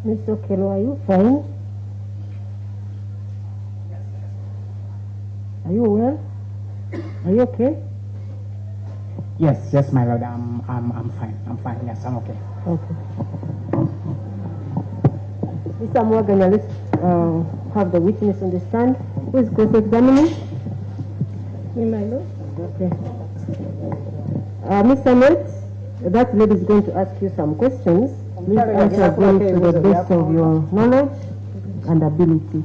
Mr. Okello, are you fine? Are you well? Are you okay? Yes, my lord. I'm fine. I'm fine. Yes, I'm okay. Okay. Mr. Mwaganya, let's have the witness on the stand. Who is cross-examining? Me, my lord. Okay. Mr. Net, that lady is going to ask you some questions. Please answer them to the best of your knowledge and ability.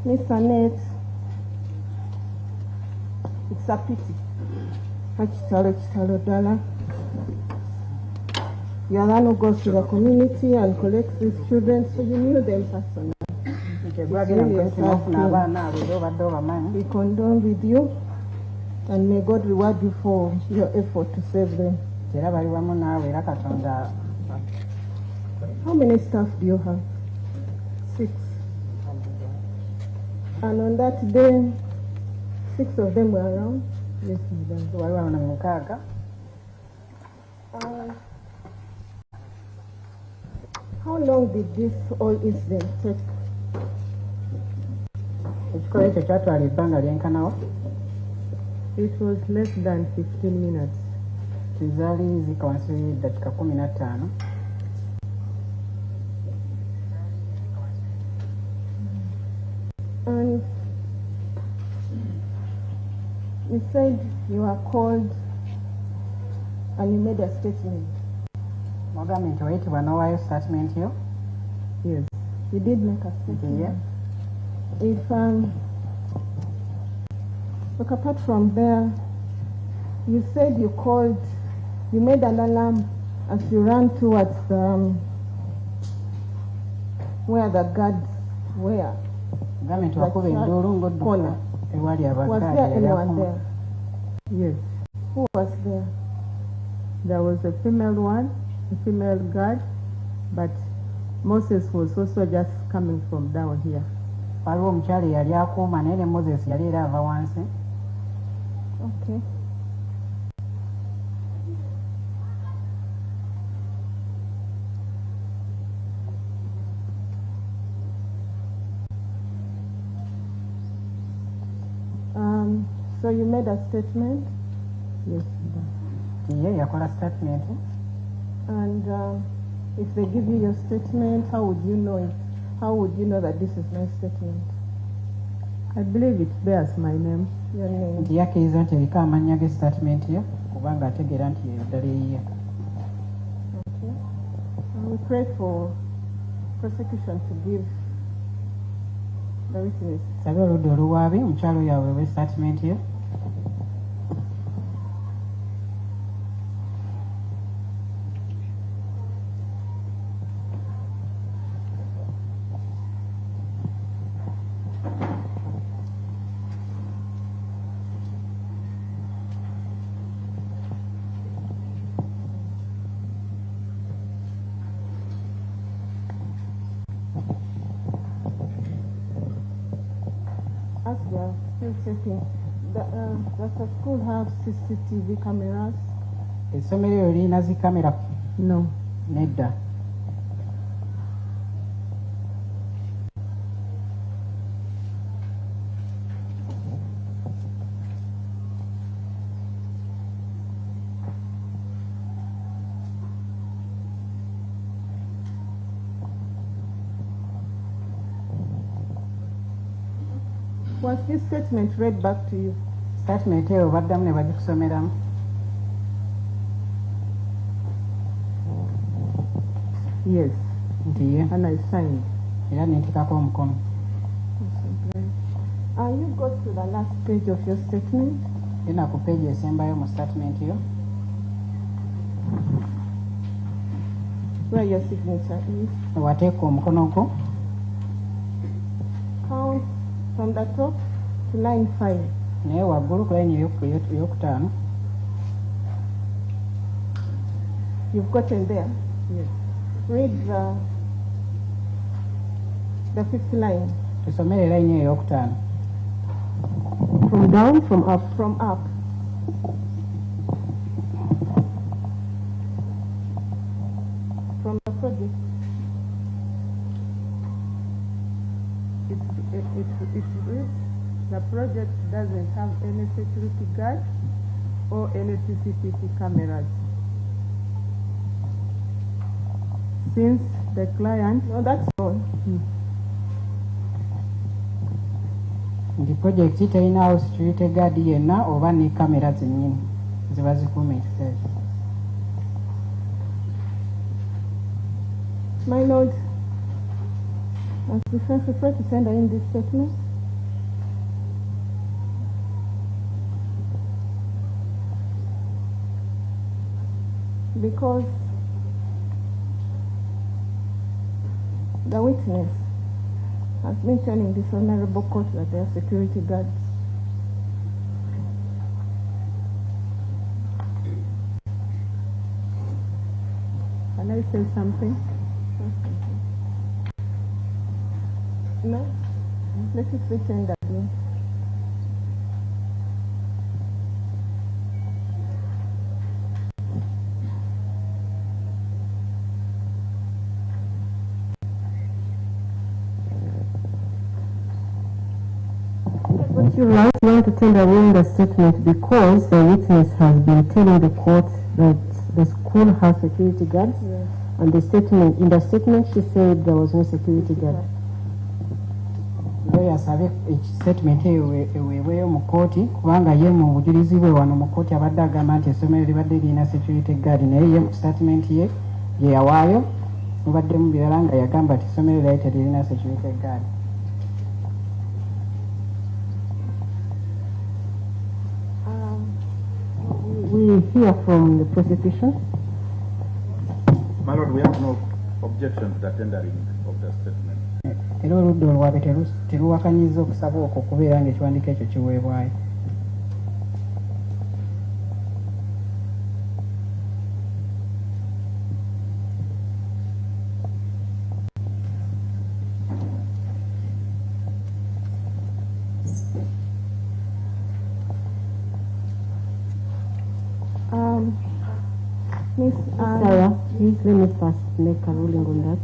Mr. Net, it's a pity. You are the one who goes to the community and collects these children, so you knew them personally. We condone with you, and may God reward you for your effort to save them. How many staff do you have? 6. And on that day, 6 of them were around? Yes, madam. How long did this whole incident take? It was less than 15 minutes. And you said you were called and you made a statement. Yes. You did make a statement. Yeah. If look, apart from there, you said you called, you made an alarm as you ran towards where the guards were. Corner. Was there anyone there? Yes. Who was there? There was a female one, a female guard, but Moses was also just coming from down here. Okay. So you made a statement? Yes, a statement. And if they give you your statement, how would you know it? How would you know that this is my statement? I believe it bears my name. Your name. Okay. We pray for prosecution to give the witness. As we are still checking, does the school have CCTV cameras? No. Nedda. Was this statement read back to you? Statement here over them never give some madam. Yes. Dear. And I signed. You go to the last page of your statement. In a page your statement here. Where your signature is. What take Konoko? Count from the top to line 5. You've gotten there? Yes. Read the 5th line. From down, from up? From up. it reads, the project doesn't have any security guard or any CCTV cameras. Since the client... No, that's all. The project terinawo security guard yenna oba ne camera zennyini ziba zikuuma ekiseera. My Lord, I prefer to send in this statement. Because the witness has been telling this honorable court that they are security guards. Can I say something? No? Let it written that way. But you right now to tender away the statement because the witness has been telling the court that the school has security guards. Yes. And in the statement she said there was no security guard. Lawyer yasabye statement eweebweyo mu kooti kubanga ye mu bujulizi bwe wano mu kooti abadde agamba nti essomero libadde lirina security guard naye ye mu statement ye gye yawaayo mubaddemu birala nga yagamba nti essomero lyali teririna security guard. We hear from the prosecution. My Lord, we have no objection to the tendering of the statement. Era oludda olwabwe teruwakanyiza okusaba okwo kubeera ng'ekiwandiiko ekyo kiweebwayo. Miss Sarah, please let me first make a ruling on that.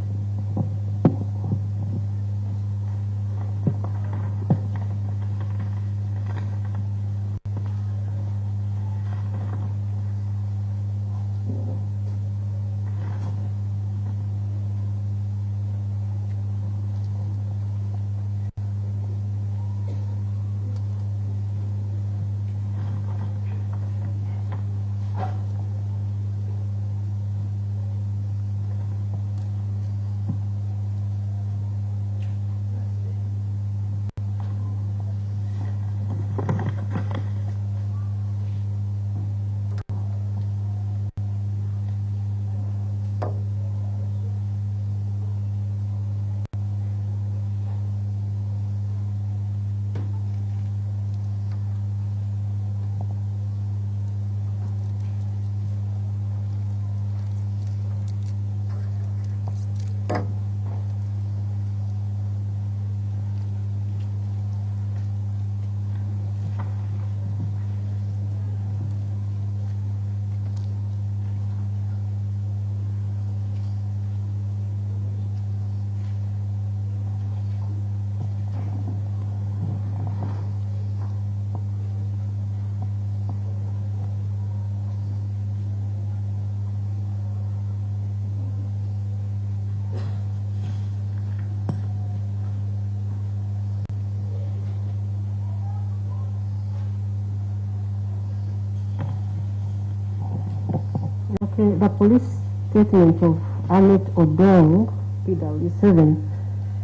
Okay, the police statement of Annette Odong, PW7,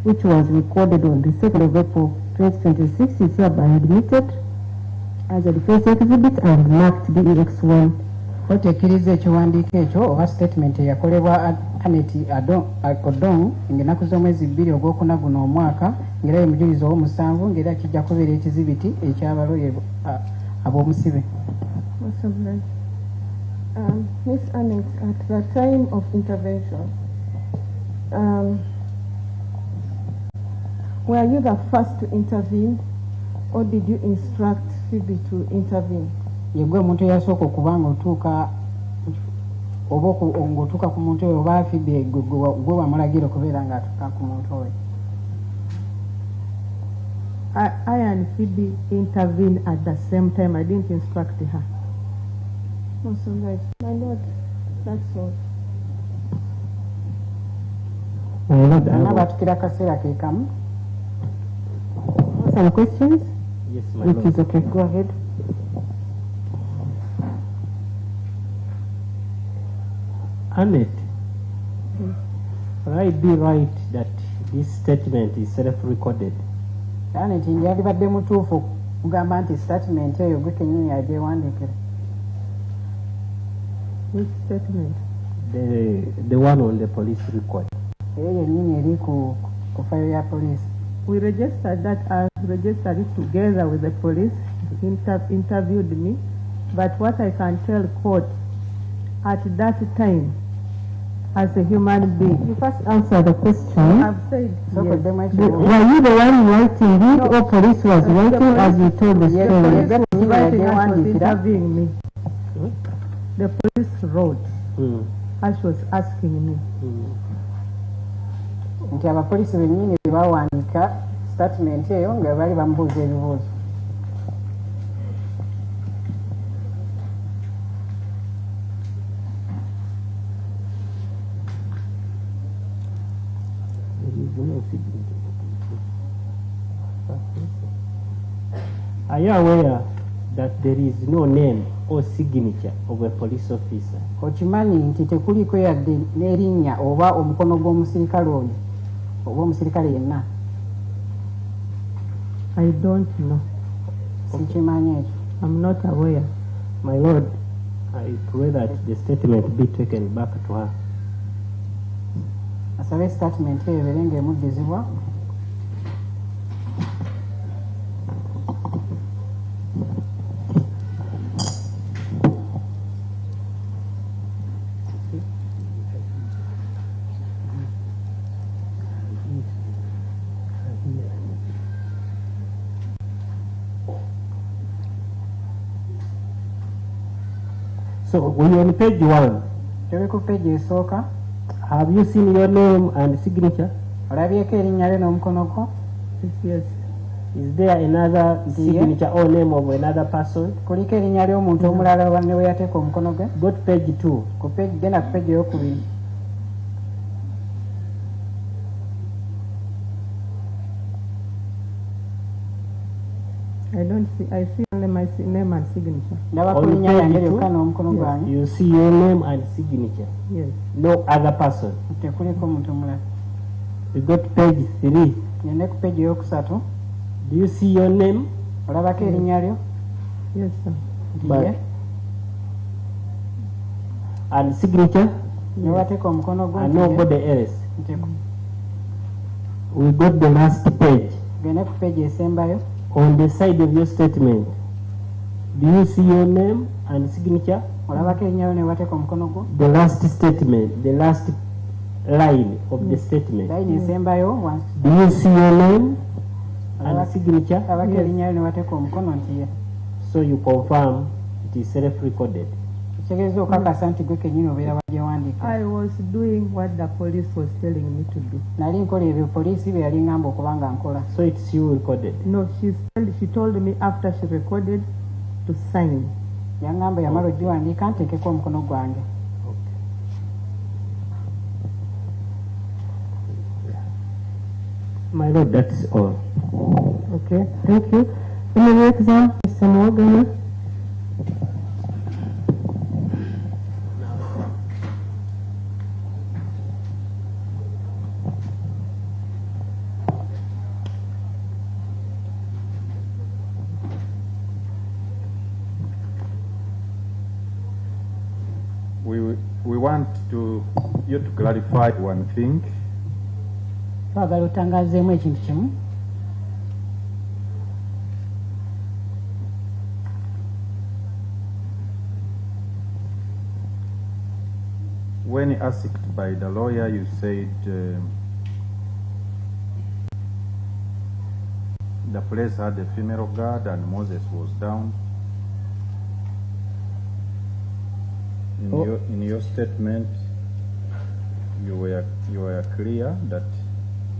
which was recorded on the 2nd of April 2026, is hereby admitted as a defense exhibit and marked DEX1. Kooti ekkiriza ekiwandiiko ekyo oba statement eyakolebwa Annette Odong ng'ennaku z'omwezi 2 ogwokuna guno omwaka ng'era ye mujulizi ow'omusanvu ng'era kijja kubeera ekizibiti eky'abaloye ab'omusibe. Miss Annette, at the time of intervention, were you the first to intervene, or did you instruct Phoebe to intervene? Yegwe omuntu eyasooka okuba ng'otuuka oba ng'otuuka ku muntu oyo oba Phoebe gwe wamulagira okubeera ng'atuuka ku muntu oyo. I and Phoebe intervened at the same time. I didn't instruct her. That's all right. My lord, that's all. Some questions? Yes, my Which lord. is okay. Go ahead. Annette, would I be right that this statement is self-recorded? Annette, yalibadde mutuufu kugamba nti statement eyo gwe kennyini yagyewandiikira. Which statement? The one on the police record. Eyo yennyini eri ku file ya police. We registered that. I registered it together with the police. Interviewed me, but what I can tell court at that time, as a human being, You first answer the question. I've said So yes. Were you the one writing it, or police was writing as you told the Yes, story? yes. The police was writing Yeah, as was yeah. interviewing me. The police wrote as she was asking me. Nti abapoliisi bennyini bwe bawandiika statement eyo nga bali bamubuuza ebibuuzo. Are you aware that there is no name or signature of a police officer? Okimanyi nti tekuliko yadde n'erinnya oba omukono gw'omusirikale oyo oba omusirikale yenna? I don't know. Sikimanyi ekyo. I'm not aware. My lord, I pray that the statement be taken back to her. Asabe statement eyo ebeere ng'emuddizibwa. So, when you're on page 1, Tuli ku page esooka, have you seen your name and signature? olabyeko erinnya lyo n'omukono gwo? Yes. Is there another signature or name of another person? Kuliko erinnya ly'omuntu omulala oba ne we yateeka omukono gwe? Go to page 2. Ku page, genda ku page ey'okubiri. I don't see. I see only my name and signature. Ndaba ku On linnya lyange page lyokka 2, n'omukono gwange. you see your name and signature. Yes. No other person. Tekuliko muntu omulala. You go to page 3. Ngende ku page ey'okusatu. Do you see your name? Olabako erinnya lyo? Yes, sir. But, and signature? Ne wateeka omukono gwo? And nobody else. Nteku. We got the last page. Ngende ku page esembayo. On the side of your statement, do you see your name and signature? Olabako erinnya lyo ne wateeka omukono gwo? The last statement, the last line of the statement. Layini esembayo wansi. Do you see your name and signature? Olabako erinnya lyo ne wateeka omukono nti ye. So you confirm it is self-recorded. Kitegeeza okakasa nti gwe kennyini obeera bagyewandiika. I was doing what the police was telling me to do. Nali nkola ebyo poliisi bye yali ngamba okuba nga nkola. So it's you recorded. No, she told me after she recorded to sign. Yangamba yamala ogiwandiika nteekeko omukono gwange. My lord, that's all. Okay, thank you. Any exam, Mr. Morgan? We want you to clarify one thing. Twagala otangaazeemu ekintu kimu. When asked by the lawyer, you said the place had a female guard and Moses was down. In your statement, you were clear that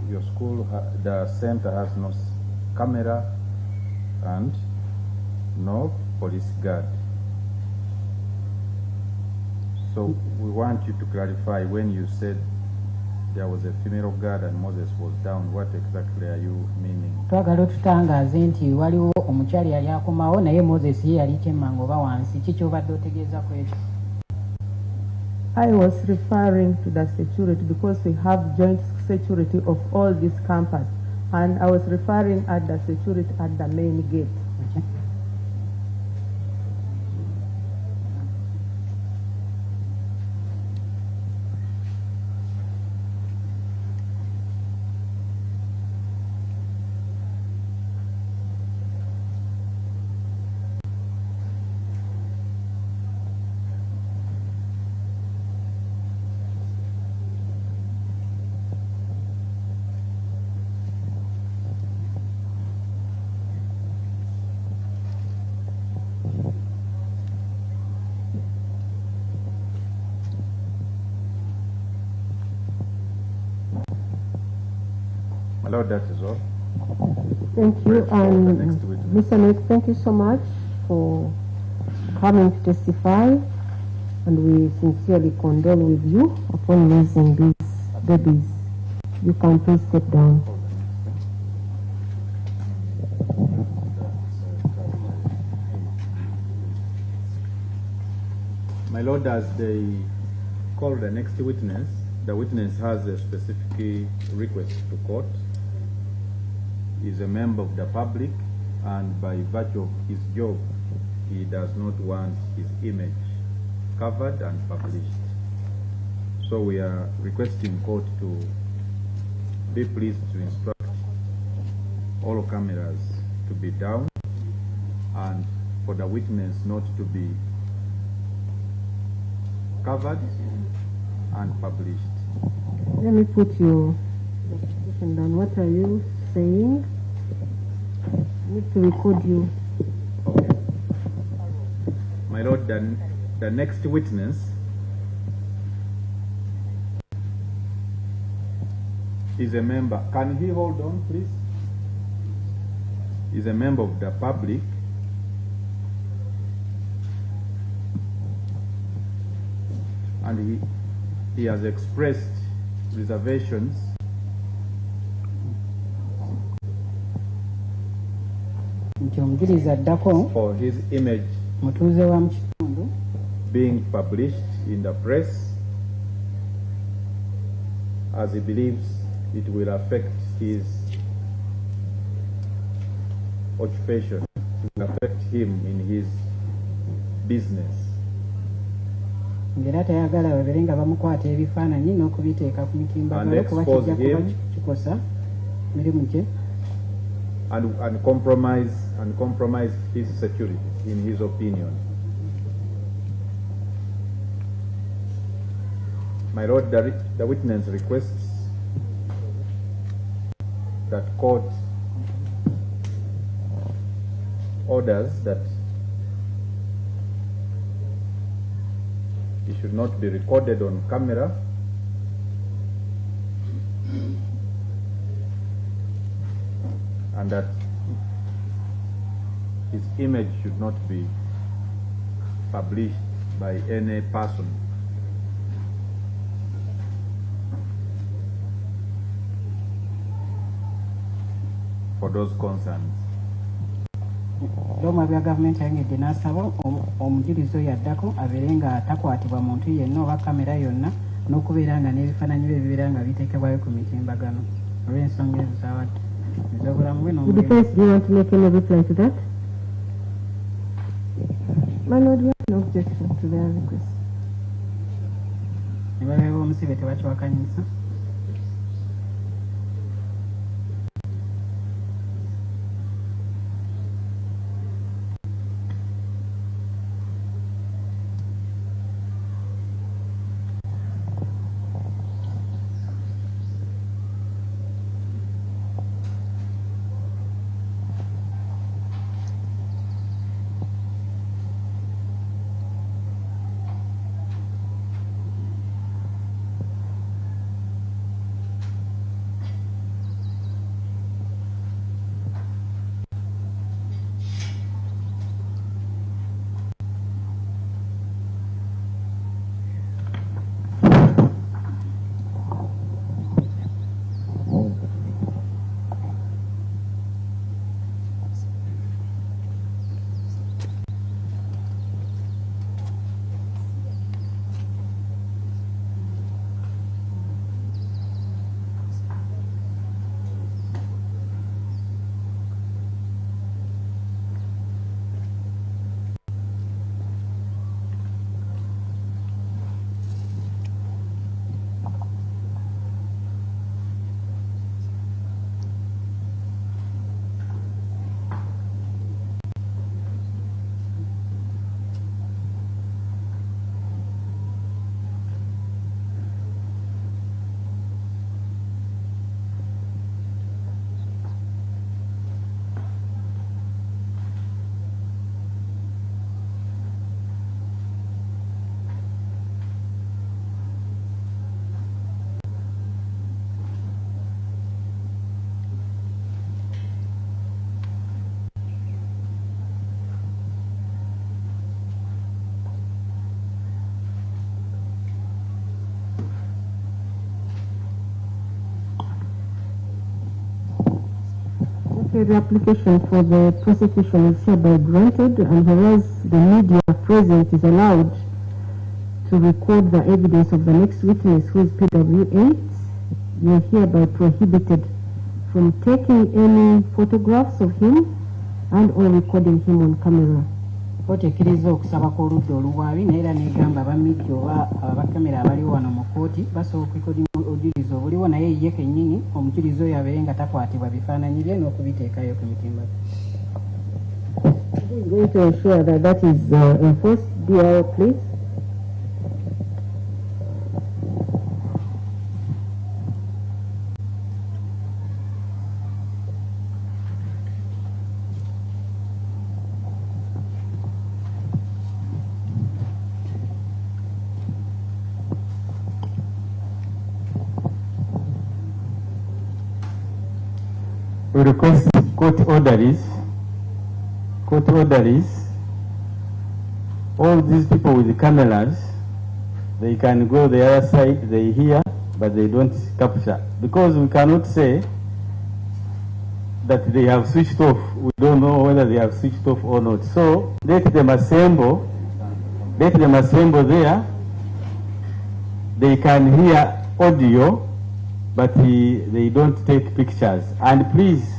your school, the center has no camera and no police guard. So we want you to clarify, when you said there was a female guard and Moses was down, what exactly are you meaning? Twagala tutangaaze nti waliwo omukyali yali akomawo naye Moses ye yali kyemmanga oba wansi. Kiki obadde otegeeza ku ekyo? I was referring to the security because we have joint security of all this campus, and I was referring at the security at the main gate. Okay. Lord, that is all. Thank you, and Mr. Nick, thank you so much for coming to testify, and we sincerely condole with you upon losing these babies. You can please step down. My Lord, as they call the next witness, the witness has a specific request to court. He is a member of the public, and by virtue of his job, he does not want his image covered and published. So we are requesting court to be pleased to instruct all cameras to be down and for the witness not to be covered and published. Let me put your question down. What are you saying? I need to record you. Okay. My Lord, the next witness is a member. Can he hold on, please? Is a member of the public. And he has expressed reservations for his image being published in the press, as he believes it will affect his occupation, it will affect him in his business. And expose him and compromise his security, in his opinion. My Lord, the witness requests that court orders that he should not be recorded on camera and that his image should not be published by any person. For those concerns. Loma bya government yangedde n'asaba omujulizi oyo addako abeere nga takwatibwa muntu yenna oba kamera yonna n'okubeera nga n'ebifaananyi bye bibeera nga biteekebwayo ku mitimbagano olw'ensonga ezo z'abadde ez'obulamu bwe The defense, do you want to make any reply to that? My Lord, we have no objection to their request. ne babeera omusibe tebakiwakanyisa. Okay, the application for the prosecution is hereby granted, and whereas the media present is allowed to record the evidence of the next witness, who is PW8, you are hereby prohibited from taking any photographs of him and or recording him on camera. Kote ekkiriza okusaba kw'oludda oluwaabi naye era n'egamba abamidde oba abakamera abaliwo wano mu kkooti basobola okulikodinga obujulizi obuliwo naye ye kennyini omujulizi oyo abeere nga takwatibwa bifaananyi bye n'okubiteekayo ku mitimba. Who is going to ensure that that is enforced? DIO, please. We request court orderlies, all these people with the cameras, they can go the other side, they hear, but they don't capture. Because we cannot say that they have switched off. We don't know whether they have switched off or not. So let them assemble there. They can hear audio, but they don't take pictures. And please,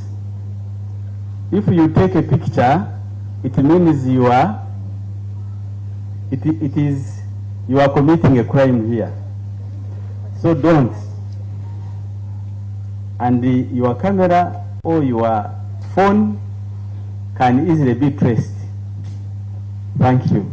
if you take a picture, it means you are committing a crime here. So don't. And your camera or your phone can easily be traced. Thank you.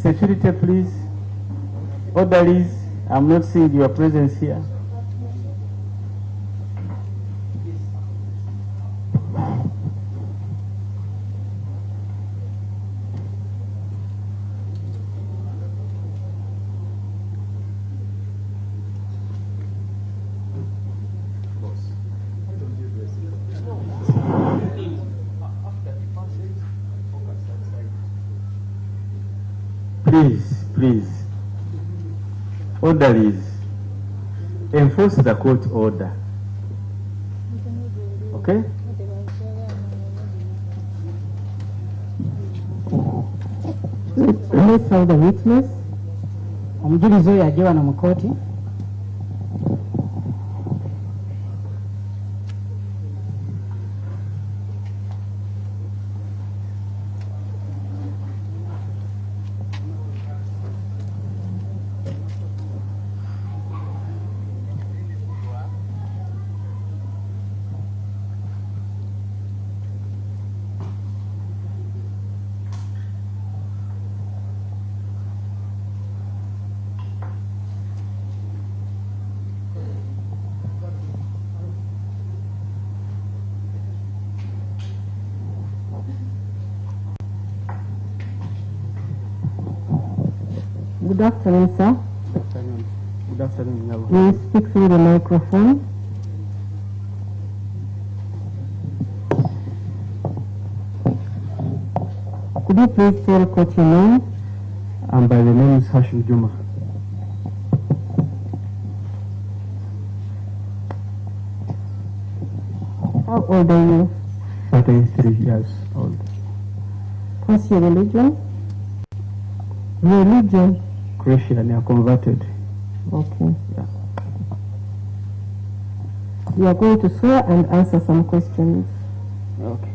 Security, please. Orderlies, I'm not seeing your presence here. Please, orderlies, enforce the court order. Okay? Let's have the witness. Omujulizi oyo ajje wano mu kkooti. Good afternoon, sir. Good afternoon. Will you speak through the microphone? Could you please tell court your name? By the name is Hashim Juma. How old are you? 33 years old. What's your religion? Religion? Christian, I converted. Okay. Yeah. You are going to swear and answer some questions. Okay.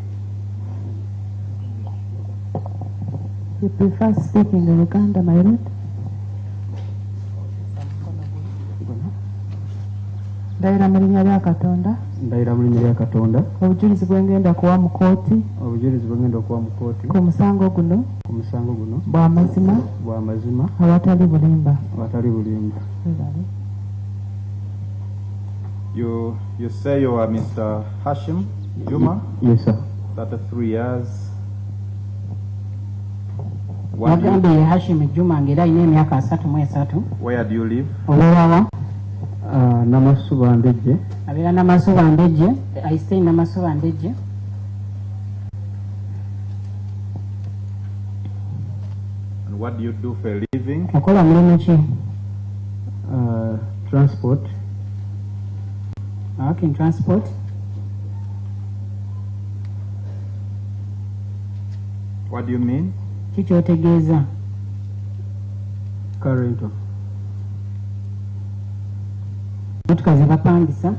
You prefer speaking in Uganda, my lord? Ndayira mu linnya lya Katonda. Ndayira mu linnya lya Katonda. Obujulizi bwengenda kuwa mu kkooti. Obujulizi bwengenda kuwa mu kkooti. Ku musango guno. Ku musango guno. Bw'amazima. Bw'amazima. Awatali bulimba. Awatali bulimba. You say you are Mr. Hashim Juma? Yes, sir. 33 years. What do you, Yagambye Hashim Juma ng'era alina emyaka 33. where do you live? Olulawa Namasuba Ndejje. abeera Namasuba Ndejje. I stay Namasuba Ndejje. And what do you do for a living? Okola mulimu ki? Transport. I work in transport. What do you mean? Ki kyotegeeza? Car rental. Motoka ze bapangisa.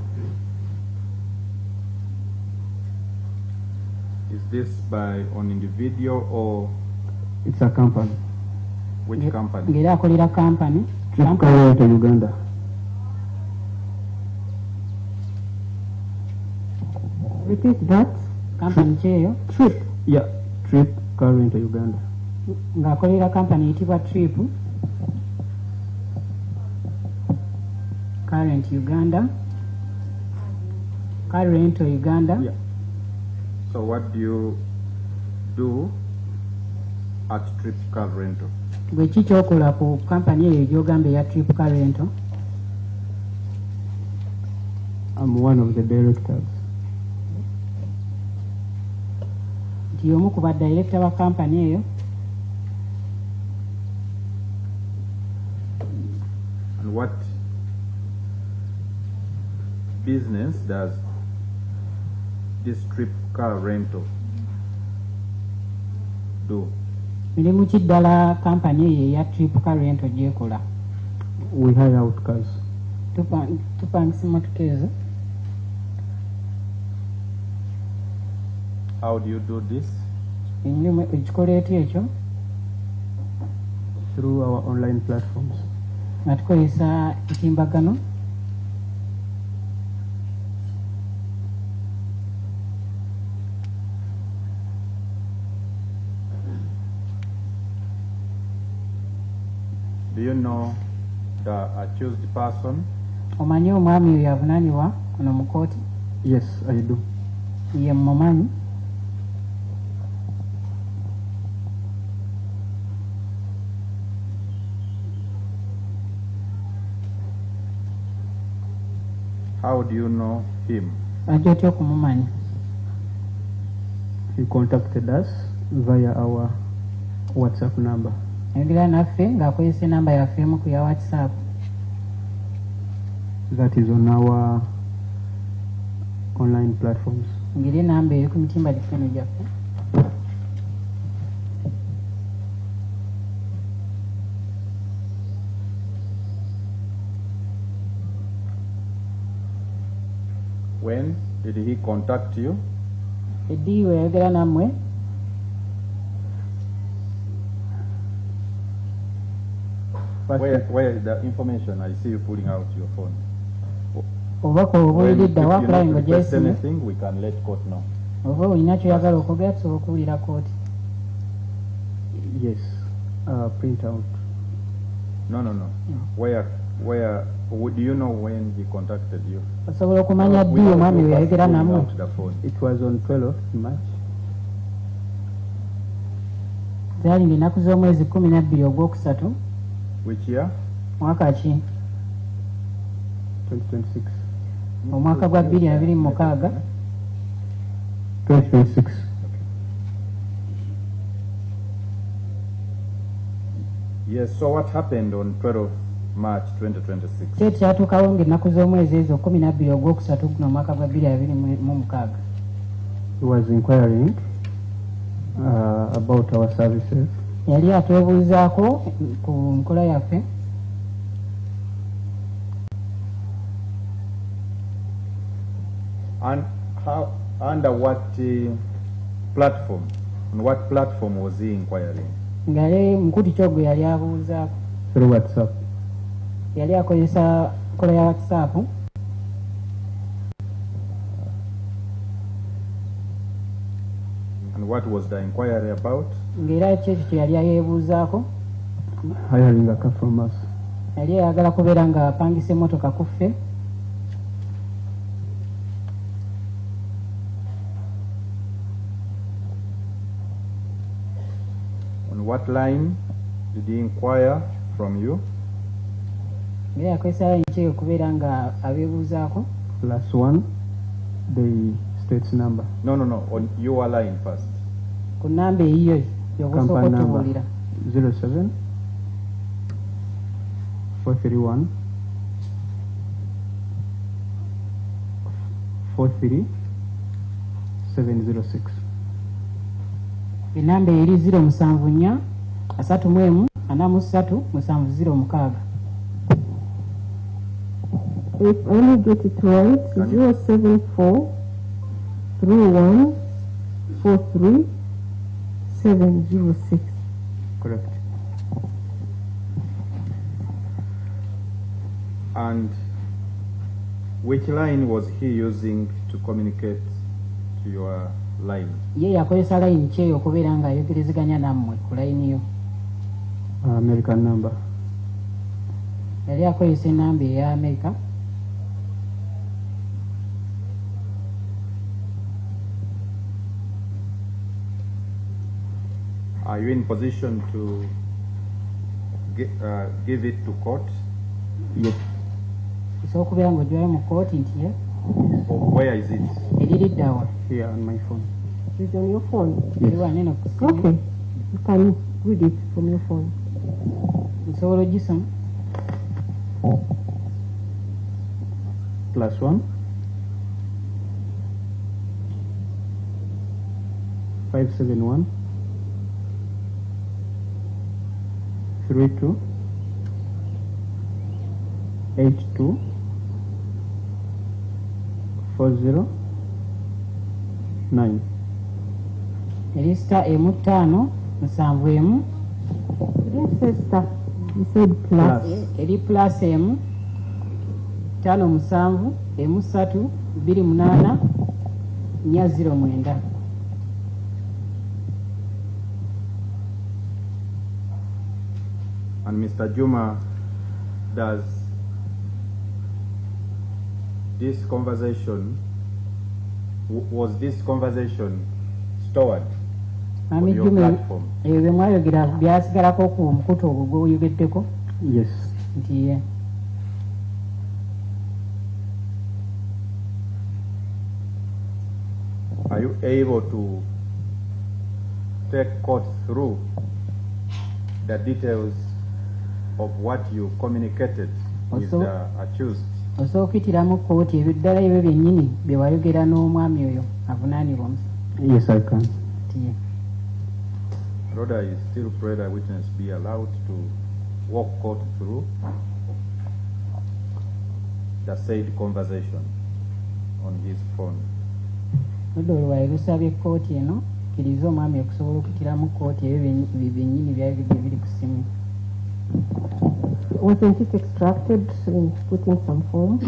Is this by an individual or It's a company. which company? Ng'era akolera company. Trip Car Rental Uganda. Repeat that. Company kyeyo. Trip. Yeah, Trip Car Rental Uganda. Ng'akolera company eyitibwa Trip. Current Uganda. Current Uganda. Yeah. So what do you do at Trip Car Rental? Bwe ki kyokola ku company eyo gy'ogamba eya Trip Car Rental? I'm one of the directors. Nti omu ku badirector ba company eyo. And what business does this Trip Car Rental do? Mirimu ki ddala company eyo eya Trip Car Rental gy'ekola? We hire out cars. Tupangisa emmotoka ezo. How do you do this? Ekikola etya ekyo? Through our online platforms. Nga tukozesa etimbagano. Do you know the accused person? Omanyi omwami oyo avunaanibwa kuno mu kooti? Yes, I do. Ye mumanyi? How do you know him? Ajja otya okumumanya? He contacted us via our WhatsApp number. Ayogera naffe ng'akozesa enamba yaffe emu ku ya WhatsApp. That is on our online platforms. Ngeri enamba eri ku mitimba gifeno gyaffe. When did he contact you? Eddi we yayogera nammwe? Where is the information? I see you pulling out your phone. Obaka oba When, if obuulidde you waakulabe need nga to request gyesime. anything, we can let court know. Oba olina kyoyagala okwogera tusobola okuwulira kooti. Yes, print out. No. Do you know when he contacted you? Osobola okumanya ddi omwami we yayogera nammwe? Out the phone. It was on 12th March. Zaali ng'ennaku z'omwezi 12 ogwokusatu. Which year? Mwaka ki? 2026. Omwaka gwa 2026. 2026. Yes, so what happened on 12th March 2026? Kyo kyatuukawo ng'ennaku z'omwezi ezo 12 ogwokusatu guno omwaka gwa 2026. He was inquiring about our services. Yali atwebuuzaako ku nkola yaffe. And how, under what platform? On what platform was he inquiring? Ng'ale mukuti kyogwe yali abuuzaako. Through WhatsApp. Yali akozesa nkola ya WhatsApp. And what was the inquiry about? Ng'era kyekyo kye yali ayeebuuzaako. Hiring a car from us. Yali ayagala kubeera ng'apangisa emmotoka ku ffe. On On what line did he inquire from you? +1, the state's number. No, on your line first. Company number 07 431 43 706. Enamba eri 074 3 4 706. If I only get it right, 074 31 43 706. Correct. And which line was he using to communicate to your line? Ye yakozesa line ki okubeera nga ayogerezeganya nammwe ku line yo? American number. Yali akozesa enamba eya America. Are you in position to give it to court? Yes. So okubeera ng'ojjayo mu kooti nti ye? Where is it? Eriridde wa? Here on my phone. It's on your phone? Yes. Okay. You can read it from your phone. Nsobola ogisoma? +1 571 32 82 40 9. Eri star emu 5 7 emu. You didn't say star. You said plus. Eri plus emu 5 7 emu 3 2 8 4 0 9. And Mr. Juma, does this conversation, was this conversation stored on your platform? Ebyo mwayogera byasigalako ku mukutu ogwo gw'oyogeddeko? Yes. Nti ye. Are you able to take court through the details of what you communicated with the accused? Osobola okuyitiramu kkooti ebyo ddala ebyo byennyini bye wayogera n'omwami oyo avunaanibwa omusa? Yes, I can. Tiye. Rhoda, I still pray that witness be allowed to walk court through the said conversation on his phone. Olwaye lusabye kkooti eno kkiriza omwami okusobola okuyitiramu kkooti ebyo byennyini byayogedde biri ku ssimu. Wasn't it extracted in putting some form?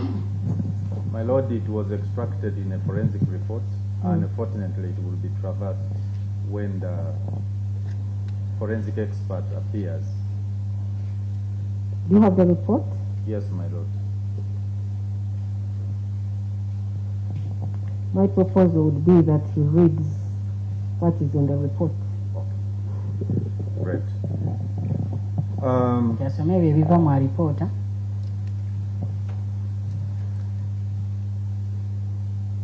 My lord, it was extracted in a forensic report, and unfortunately it will be traversed when the forensic expert appears. Do you have the report? Yes, my lord. My proposal would be that he reads what is in the report. Great. Yasoma ebyo ebiva mu alipoota.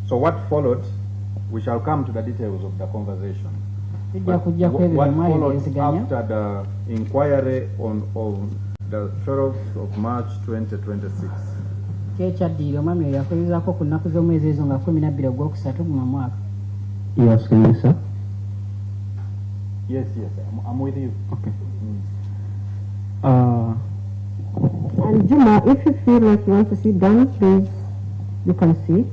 So what followed, we shall come to the details of the conversation. Tujja kujja ku What ebyo bye followed mwayogerezeganya. after the inquiry on the 12th of March 2026? Kyekyaddira omwami oyo yakolezaako ku nnaku z'omwezi ezo nga 12 Ogwokusatu mu mwaka. You asking me, sir? Yes, I'm with you. Okay. And Juma, if you feel like you want to sit down, please, you can sit.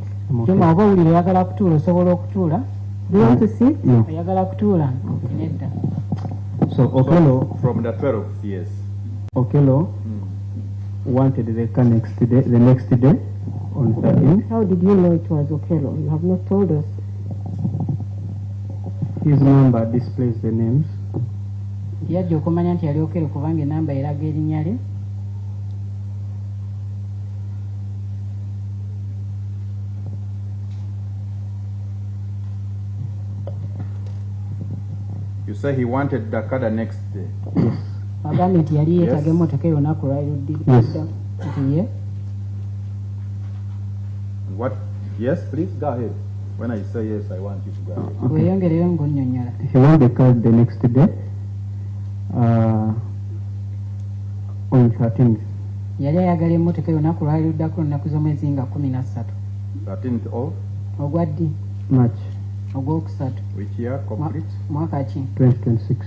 Juma, oba owulira oyagala kutuula osobola okutuula? Do you want to sit? No. Oyagala kutuula? Nedda. So Okello, From the 12th, yes. Okello wanted the next day on 13th. How did you know it was Okello? You have not told us. His number displays the names. Yajja okumanya nti yali Okello kubanga enamba eraga erinnya lye. You say he wanted the car the next day. Yes. agambye nti yali yeetaga emmotoka eyo olunaku lwaludda. Nti ye What? Yes, please go ahead. When I say yes, I want you to go ahead. weeyongereyo ng'onnyonnyola. He won the car the next day, on 13th. Yali ayagala emmotoka eyo olunaku lwaliruddako lunaku z'omwezi nga 13. 13th of Ogwa ddi? March Ogwokusatu. which year? Complete. Mwaka ki? 2026.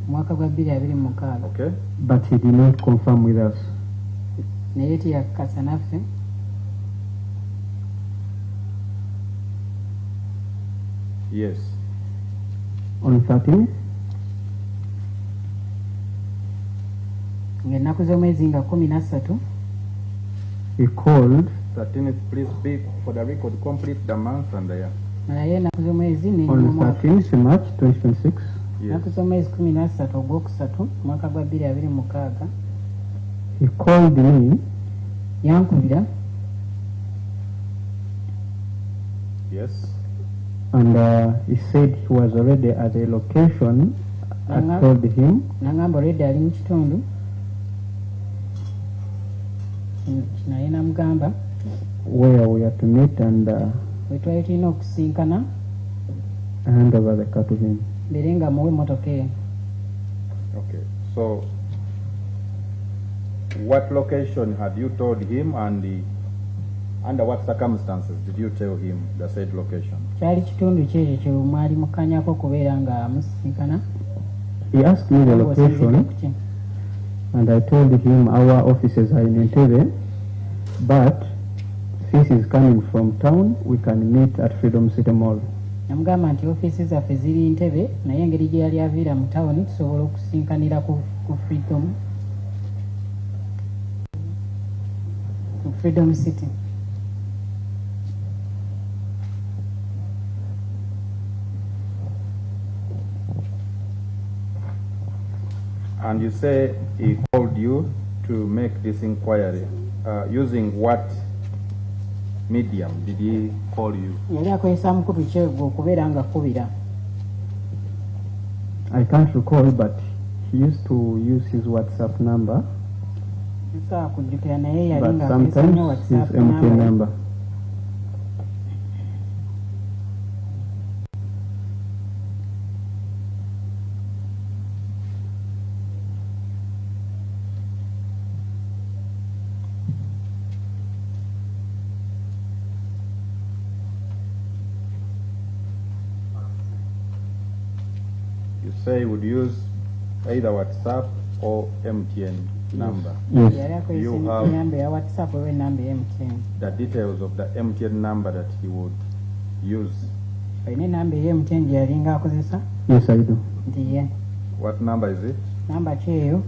Mwaka gwa 2026. Okay. But he did not confirm with us. Naye teyakakasa naffe. Yes. On 13th, ng'ennaku z'omwezi nga 13. he called 13th, please speak for the record. Complete the month and the year. Naye ennaku z'omwezi on 13th March 2026. ennaku z'omwezi 13 ogwokusatu mwaka gwa 2026. He called me yankubira. Yes. and he said he was already at a location. I told him Nangamba already ali mu kitundu. Naye namugamba where we are to meet and we twali tulina okusinkana hand over the car to him. mbere nga muwe emmotoka eyo. Okay. So, what location had you told him, and under what circumstances did you tell him the said location? Kyali kitundu ki ekyo kye mwali mukanyako okubeera nga musinkana? He asked me the location and I told him our offices are in Entebbe, but since he's coming from town, we can meet at Freedom City Mall. Namugamba nti ofiisi zaffe ziri Ntebe naye engeri gye yali aviira mu tawuni tusobola okusinkanira ku Freedom City. And you say he called you to make this inquiry. Using what medium did he call you? Yali akozesa mukutu ki okubeera nga akkubira? I can't recall, but he used to use his WhatsApp number, Nsobola kujjukira naye yali but nga akozesa nnyo sometimes his WhatsApp MTN number. You say you would use either WhatsApp or MTN number. Yes. Yali akozesa You have enamba ya WhatsApp oba enamba ya MTN. the details of the MTN number that he would use. Olina enamba eya MTN gye yalinga akozesa? Yes, I do. Nti ye. What number is it? Namba ki eyo?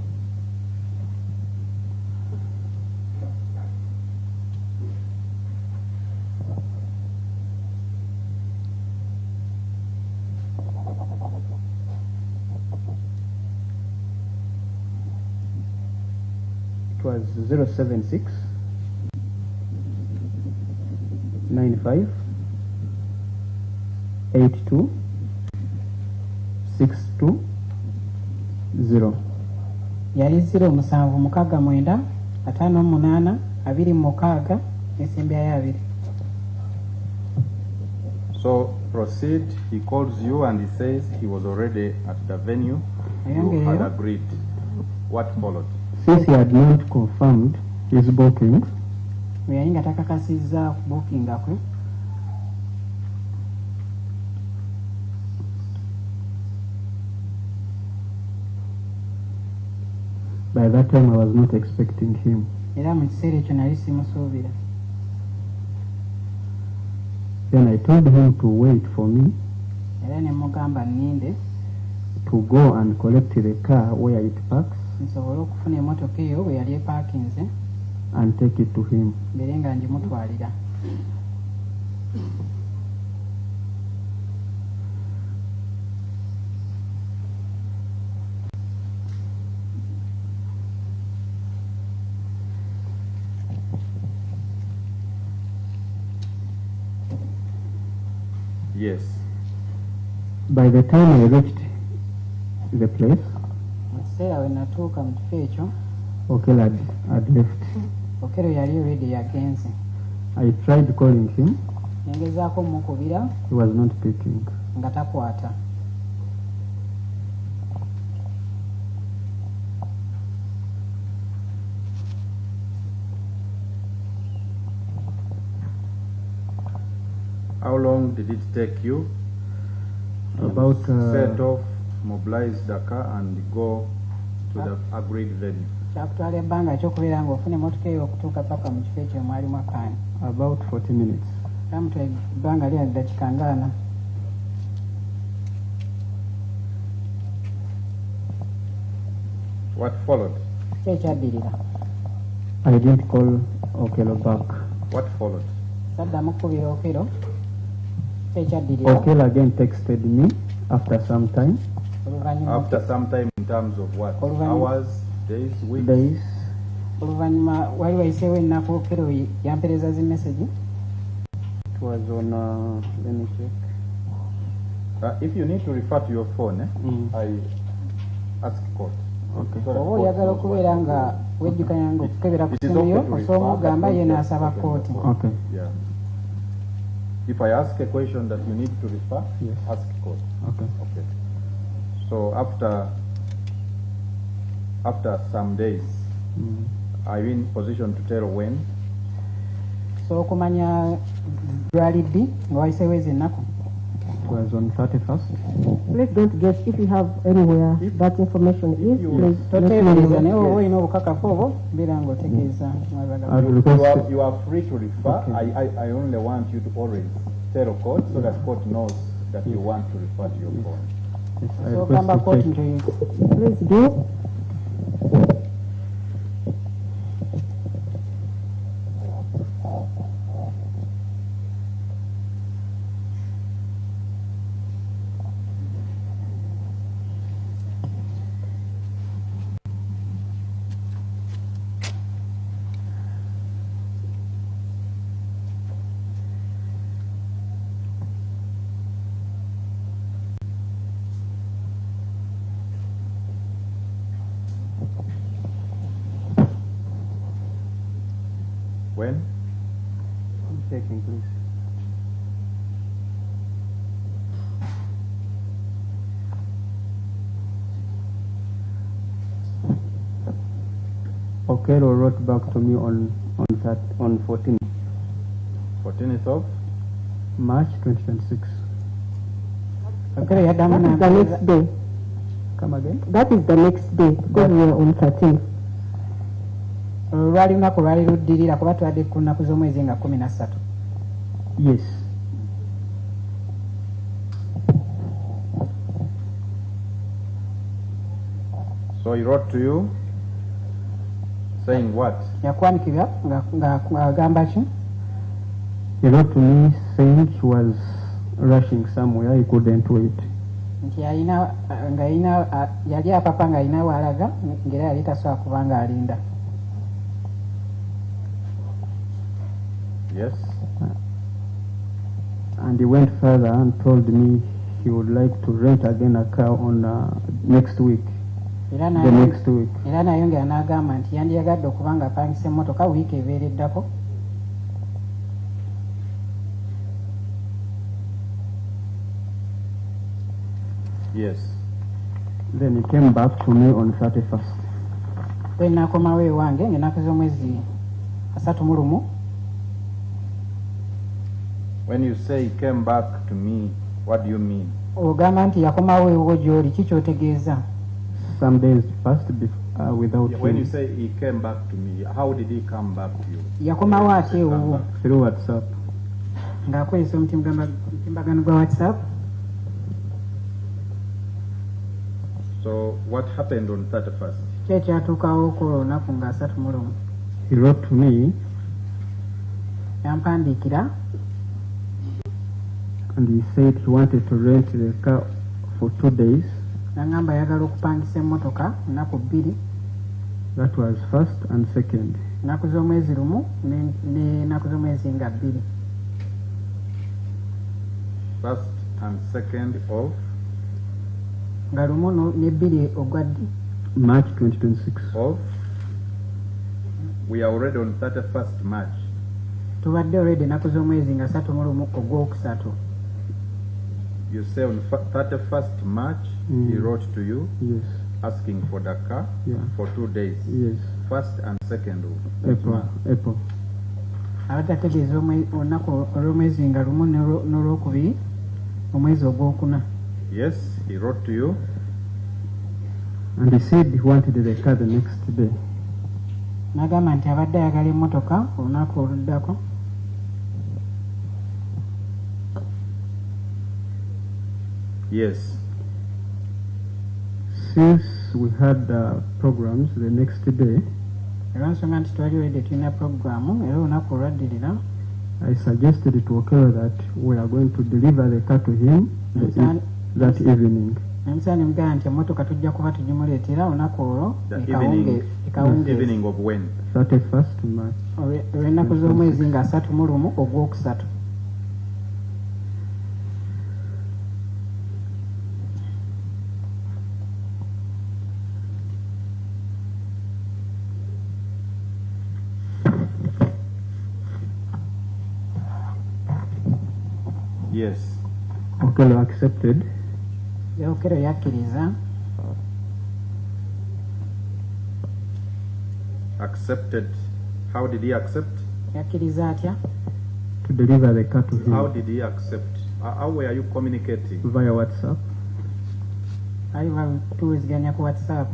It was 076 95 82 620. Yali 0769 58 26 n'ensembyayo 2. So proceed. He calls you and he says he was already at the venue. You had agreed. What followed? Since he had not confirmed his booking, bwe yali nga takakasizza bookinga kwe, by that time I was not expecting him. era mu kiseera ekyo nali simusuubira. Then I told him to wait for me Era ne mugamba nninde to go and collect the car where it parks nsobole okufuna emmotoka eyo bwe yali epaakinze and take it to him. mbere nga ngimutwalira. Yes. By the time I reached the place, ekiseera we natuuka mu kifo ekyo Okello had left. Okello yali already yagenze. I tried calling him. Nengezaako mukubira He was not picking. nga takwata. How long did it take you About set off, mobilize the car and go to the agreed venue? Kyakutwala ebbanga ekyokubeera ng'ofuna emmotoka eyo okutuuka paka mu kifo ekyo mwalimu akaani. about 40 minutes. Kyamutwala ebbanga lya ddakiika nga 4. What followed? Kiki ekyaddirira? I didn't call Okello back. What followed? Saddamu kukubira Okello. Kiki ekyaddirira? Okello again texted me after some time. After some time in terms of what? Hours, days, weeks? Days. Oluvannyuma wali wayiseewo ennaku Okello yampeereza zi message. It was on, let me check. If you need to refer to your phone, I ask court. Okay. So that Oba court oyagala knows okubeera what- nga wejjukanya nga okukebera ku It is simu yo okay to osobola refer, omugamba but ye don't n'asaba take kooti. Okay. Yeah. If I ask a question that you need to refer, Yes. ask court. Okay. Okay. So after some days, are you in position to tell when? So okumanya lwali ddi nga wayiseewo ezo ennaku. It was on 31st. Please don't guess. If you have anywhere that information is, you- please let me Toteebereza naye know. oba olina obukakafu obwo beera ng'otegeeza. I'd request You are free to refer. Okay. I only want you to always tell court so that court knows that you want to refer to your phone. yes, I So request ogamba to kooti check. nti Please do. When? I'm checking, please. Okello wrote back to me on 14th 14th of? March 2026. Okello yaddamu That is the n'ampeereza. next day. Come again? That is the next day because we are on 13th. Lwali lunaku lwali luddirira kuba twadde ku nnaku z'omwezi nga 13. Yes. So he wrote to you saying what? Yakwanikira ng'agamba ki? He wrote to me saying he was rushing somewhere, he couldn't wait. Nti yali apapa ng'alina w'alaga ng'era yali tasobola kuba ng'alinda. Yes. And he went further and told me he would like to rent again a car on next week. Era The next week. nayongera n'agamba nti yandiyagadde okuba ng'apangisa emmotoka wiiki ebeereddako. Yes. Then he came back to me on 31st. Bwe naakomawo ewange ng'ennaku z'omwezi 31. When you say he came back to me, what do you mean? Ogamba nti yakomawo ewo gy'oli ki ky'otegeeza? Some days passed without When you him. say he came back to me, how did he come back to you? Yakomawo ate ewo Through WhatsApp. ng'akozesa omutimbagano gwa WhatsApp. So what happened on 31st? Ki ekyatuukawo ku olunaku nga 31? He wrote to me Yampandiikira and he said he wanted to rent the car for 2 days. n'agamba ayagala okupangisa emmotoka nnaku 2, That was first and second. nnaku z'omwezi 1 n'ennaku z'omwezi nga 2. First and second of nga lumu n'ebbiri ogwadde March 2026. of, we are already on 31st March. tubadde olwedde ennaku z'omwezi nga 31 ogwokusatu. You say on 31st March, he wrote to you Yes. asking for the car for 2 days, Yes. 1st and 2nd of April. April. abadde ategeeza olunaku olw'omwezi nga lumu n'olwokubiri omwezi ogwokuna. Yes, he wrote to you. And he said he wanted the car the next day. N'agamba nti abadde ayagala emmotoka olunaku oluddako. Yes. Since we had programs the next day, Olw'ensonga nti twali wedde tulina puroguramu era olunaku olwaddirira I suggested to Okello that we are going to deliver the car to him that evening. emisana nemugamba nti emmotoka tujja kuba tugimuleetera olunaku olwo The ekawungeezi evening of when? 31st March. olw'ennaku z'omwezi nga 31 ogwokusatu. Yes. Okello accepted. Okello yakkiriza. Accepted. How did he accept? Yakkiriza atya? To deliver the car to him. How did he accept? How were you communicating? Via WhatsApp. Ali batuweziganya ku WhatsApp.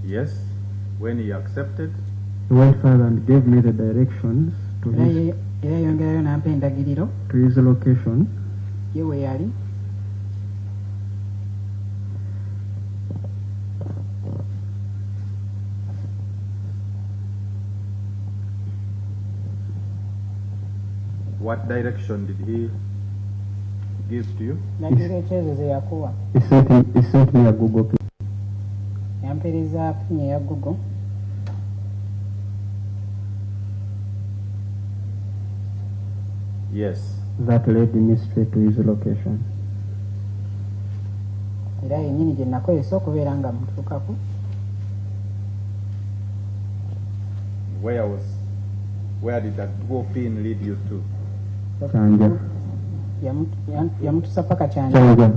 Yes. When he accepted, he went further and gave me the directions to his, yongerayo n'ampa endagiriro to his location. Ye we yali. what direction did he give to you? Ndagiriro ekyezo ze yakuwa. He sent me a Google pin. Yampeereza pin ya Google. Yes. That led me straight to his location. Era yennyini gye nakozesa okubeera nga mutuukako. Where did that Google pin lead you to? Chanja. Yamutusa paka Chanja. Chanja.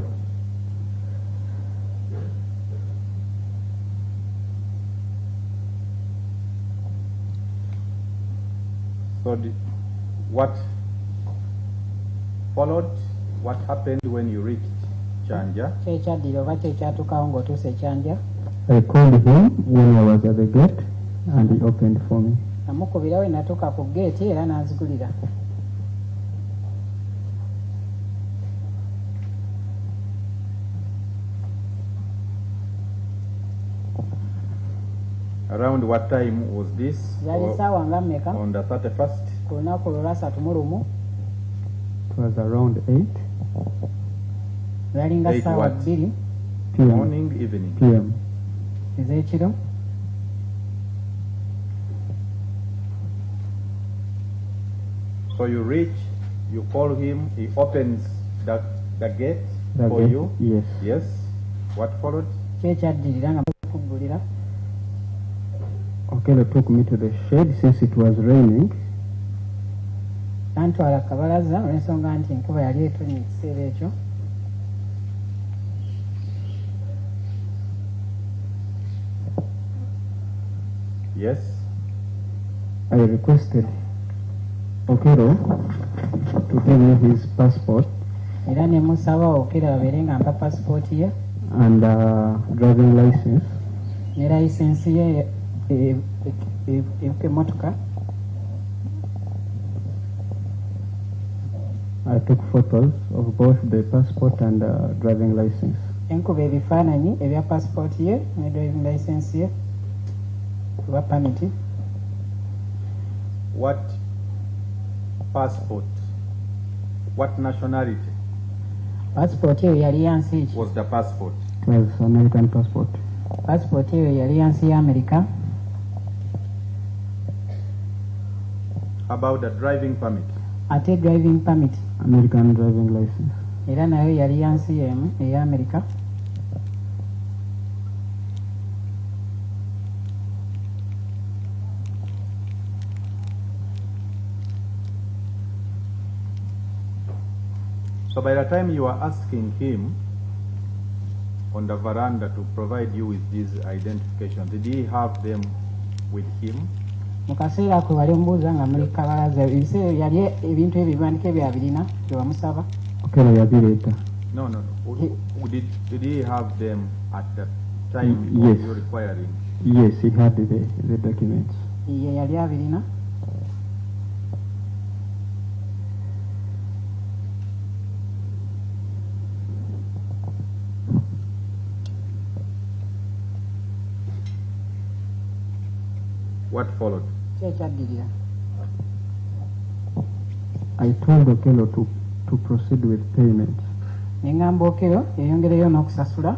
So what followed? What happened when you reached Chanja? I called him when I was at the gate and he opened for me. Around what time was this? On the 31st? It was around 8. 8 what? PM. Morning, evening? PM. So you reach, you call him, he opens the gate for gate, you? Yes. Yes. What followed? Okello took me to the shed since it was raining. Yes. I requested Okello to give me his passport and driving license. I took photos of both the passport and driving license. What passport? What nationality? Passport was the passport? It was American passport. Passport yali yansi ya America. About the driving permit? Ate driving permit. American driving license. era nayo yali yansi yemu ey'Amerika. So by the time you are asking him on the veranda to provide you with these identifications, did he have them with him? Mu kaseera kwe wali mubuuza nga muli kabalaza ebiseera yali ebintu ebibandike byabirina bye wamusaba? Okello yabireeta. No. Did he have them at the time Yes. you're requiring? Yes, he had the documents. Ye yali abirina. What followed? Kyekyaddira. I told Okello to proceed with payment. Ne ngamba Okello yeyongereyo n'okusasula.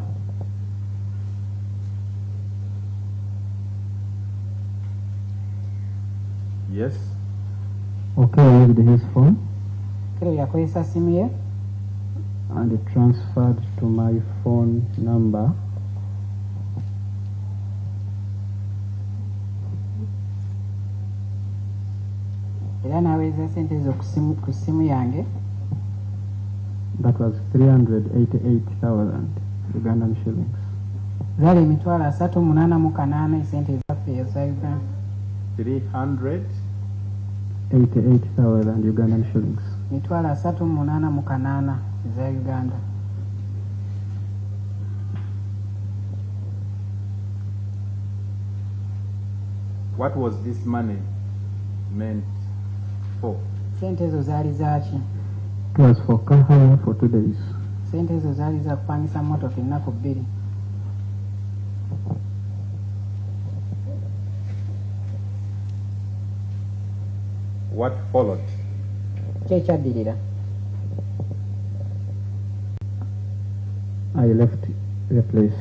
Yes. Okello used his phone Okello yakozesa simu ye and transferred to my phone number era n'aweereza ssente ezo ku ssimu yange. that was 388,000 Ugandan shillings. Zaali emitwalo 388 esente ezaffe eza Uganda. 88,000 Ugandan shillings. Emitwalo 388 eza Uganda. What was this money meant for? Sente ezo zaali zaaki? It was for car hire for 2 days. Sente ezo zaali za kupangisa mmotoka ennaku 2. What followed? Kyekyaddira. I left the place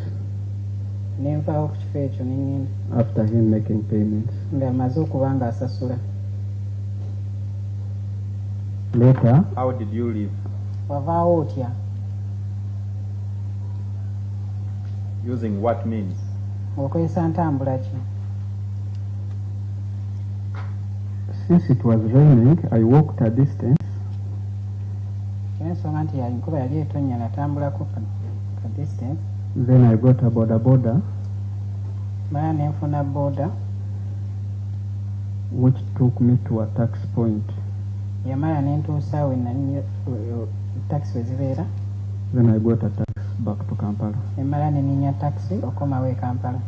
Ne nvaawo ku kifo ekyo ne ŋŋenda after him making payments. ng'amaze okuba ng'asasula. Later, How did you leave? Wavaawo otya? Using what means? Okozesa ntambula ki? since it was raining, I walked a distance. Ensonga nti enkuba yali etonnya natambulako ka distance. Then I got a boda Mala ne nfuna boda which took me to a tax point. yamala ne ntuusa we nali taxi we zibeera. Then I got a tax back to Kampala. Emmala ne ninya taxi okomawo e Kampala.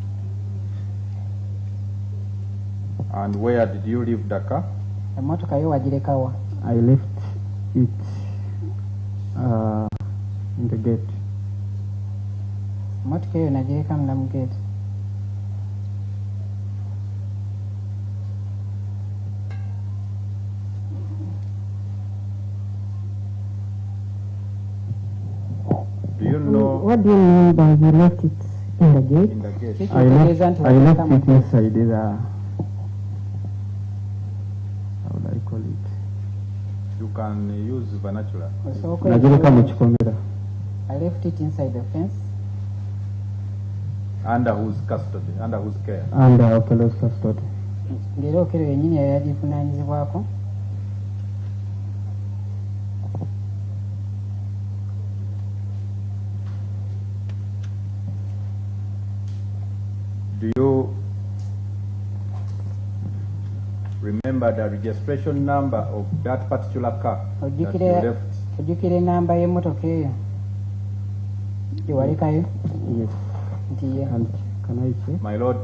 And where did you leave the car? Emmotoka yo wagirekawa? I left it in the gate. Emmotoka eyo nagireka mu gate. Do you know? What do you mean by you left it in the gate? In the gate. I left it inside the, how would I call it? You can use vernacular. Nagireka mu kikomera. I left it inside the fence. Under whose custody? Under whose care? Under Okello's custody. Ng'era Okello yennyini yali agivunaanyizibwako. Do you remember the registration number of that particular car that you left? Ojjukira enamba y'emmotoka eyo gye walekayo? Yes. Nti ye. Can I check? My Lord,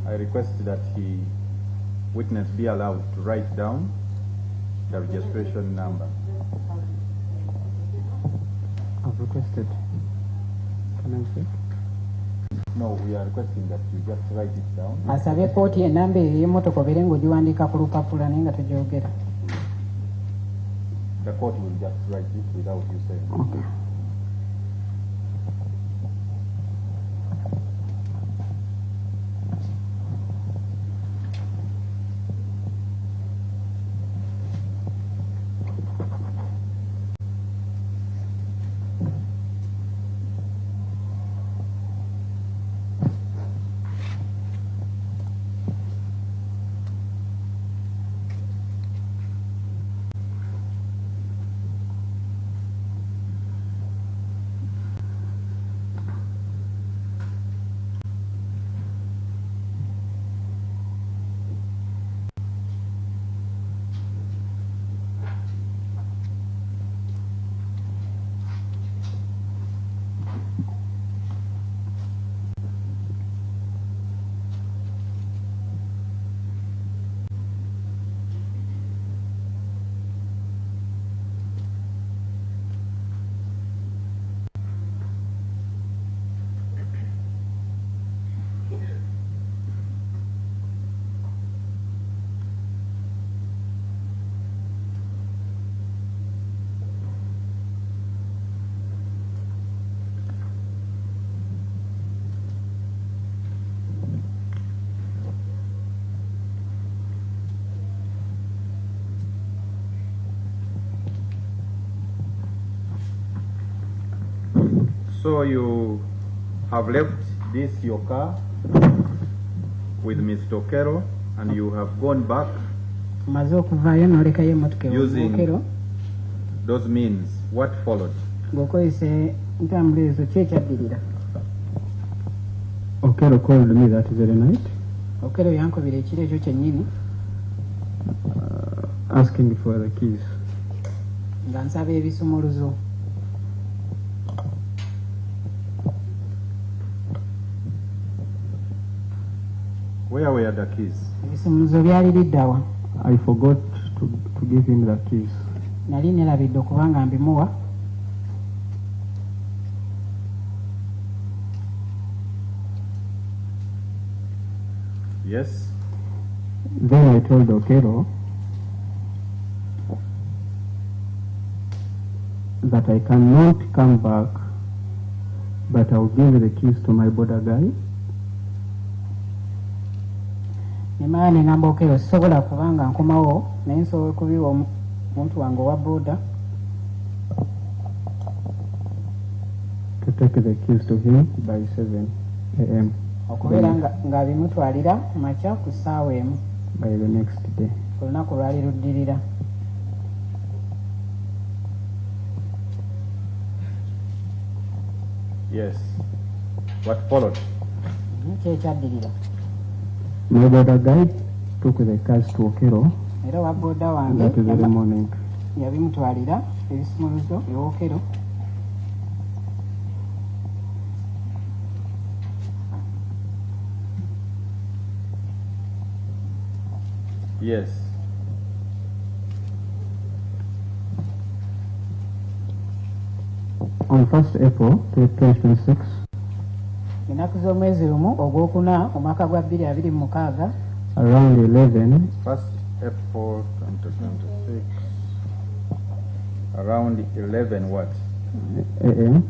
I request that he witness be allowed to write down the registration number. I've requested. Can I check? No, we are requesting that you just write it down. Asabye kooti enamba eyo y'emmotoka obeere ng'ogiwandiika ku lupapula naye nga togyogera. The court will just write it without you saying. Okay. So you have left your car with Mr. Okello and you have gone back using those means. What followed? Okello called me that very night, asking for the keys. Where were the keys? I forgot to give him the keys. Yes. Then I told Okello that I cannot come back, but I'll give the keys to my border guy. To take the keys to him by 7 a.m. by the next day. Yes. What followed? My border guy took the cars to Okello that very morning. Yes. On 1st April 2026, around 11, 1st April 2026, around 11 what? a.m.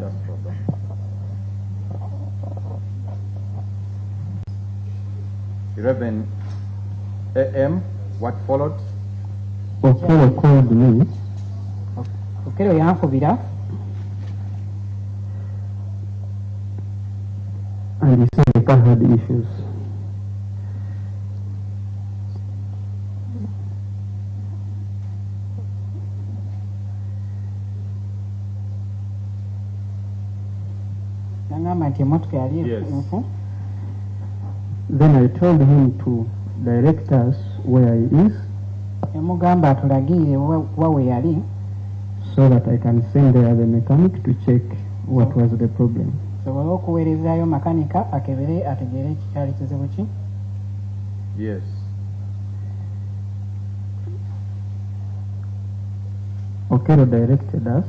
Just hold on. 11 a.m. What followed? Okello called me and he said the car had issues. Yes. Then I told him to direct us where he is so that I can send there the mechanic to check what was the problem. Yes. Okello directed us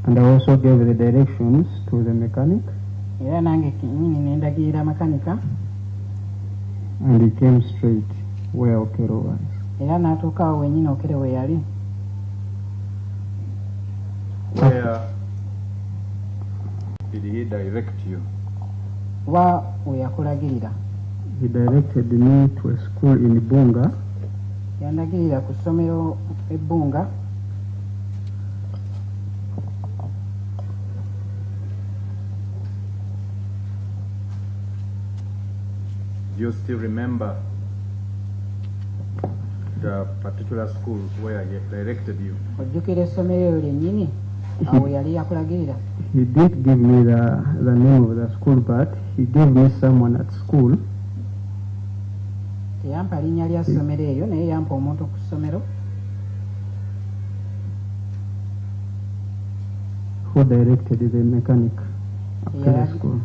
and I also gave the directions to the mechanic, and he came straight where Okello was. Where did he direct you? He directed me to a school in Bunga Do you still remember the particular school where he directed you? He did give me the name of the school, but he gave me someone at school who directed the mechanic up to the school.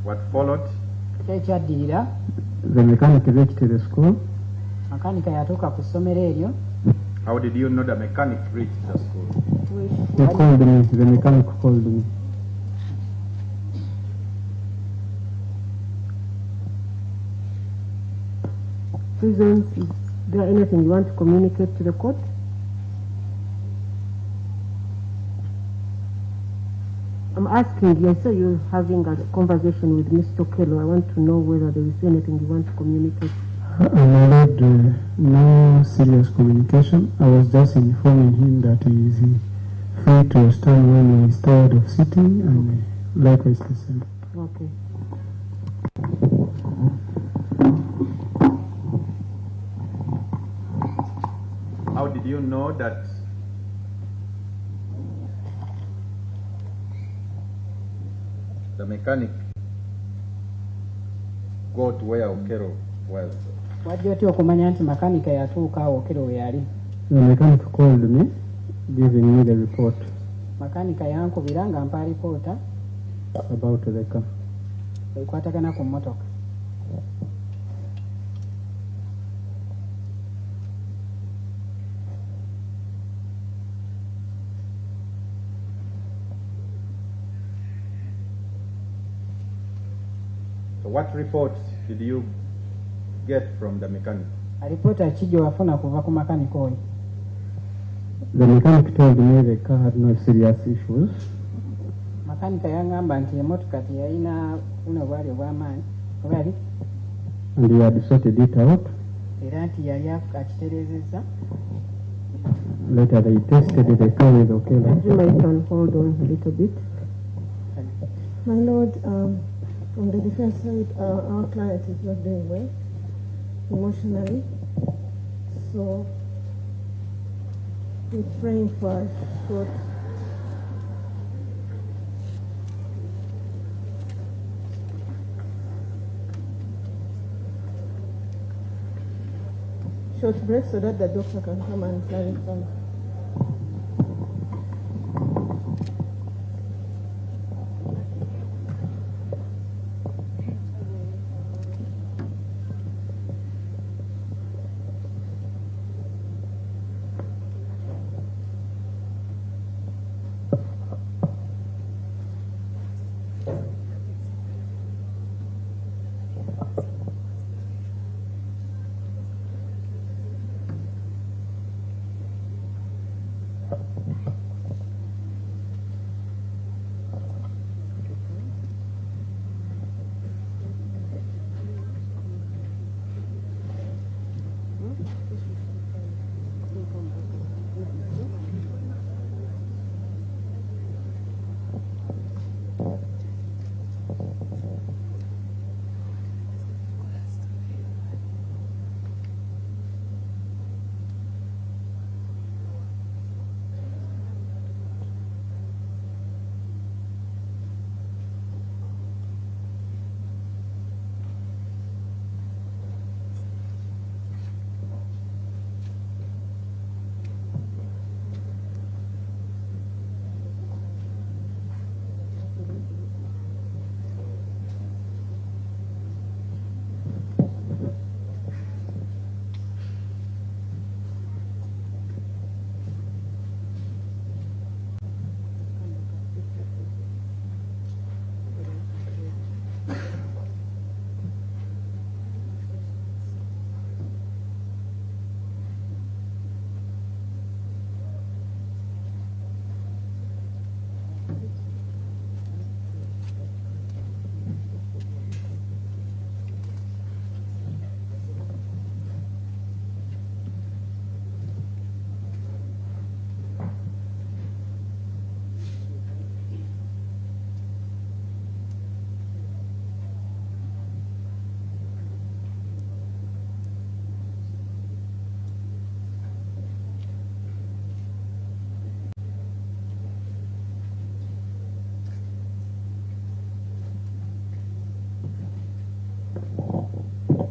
What followed? The mechanic reached the school. How did you know the mechanic reached the school? He called me, the mechanic called me. Prisons, is there anything you want to communicate to the court? I'm asking you, I saw you having a conversation with Mr. Okello. I want to know whether there is anything you want to communicate. I allowed no serious communication. I was just informing him that he is free to stand when he is tired of sitting, and likewise the same. Okay. How did you know that the mechanic got where Okello was? Wajja otya okumanya nti makanika yatuuka awo Okello we yali? The mechanic called me, giving me the report Makanika yankubira nga mpa alipoota about the car. ekwatagana ku mmotoka. So what report did you get from the mechanic? Alipoota ki gye wafuna kuva ku makanika oyo? The mechanic told me the car had no serious issues. Makanika yangamba nti emmotoka teyalina buno bwali obw'amaanyi obwali, And he had sorted it out. era nti yali akitereezezza. Later they tested the car with Okello. You might can hold on a little bit. My Lord, from the defense side, our client is not doing well emotionally, so we're praying for a short break so that the doctor can come and clarify.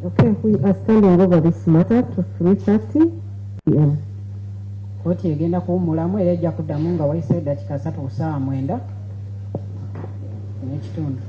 Okay, we are standing over this matter to 3:30 p.m. Kkooti egenda kuwummulamu era ejja kuddamu nga wayiseewo eddakiika 3 ku ssaawa 9 n'ekitundu.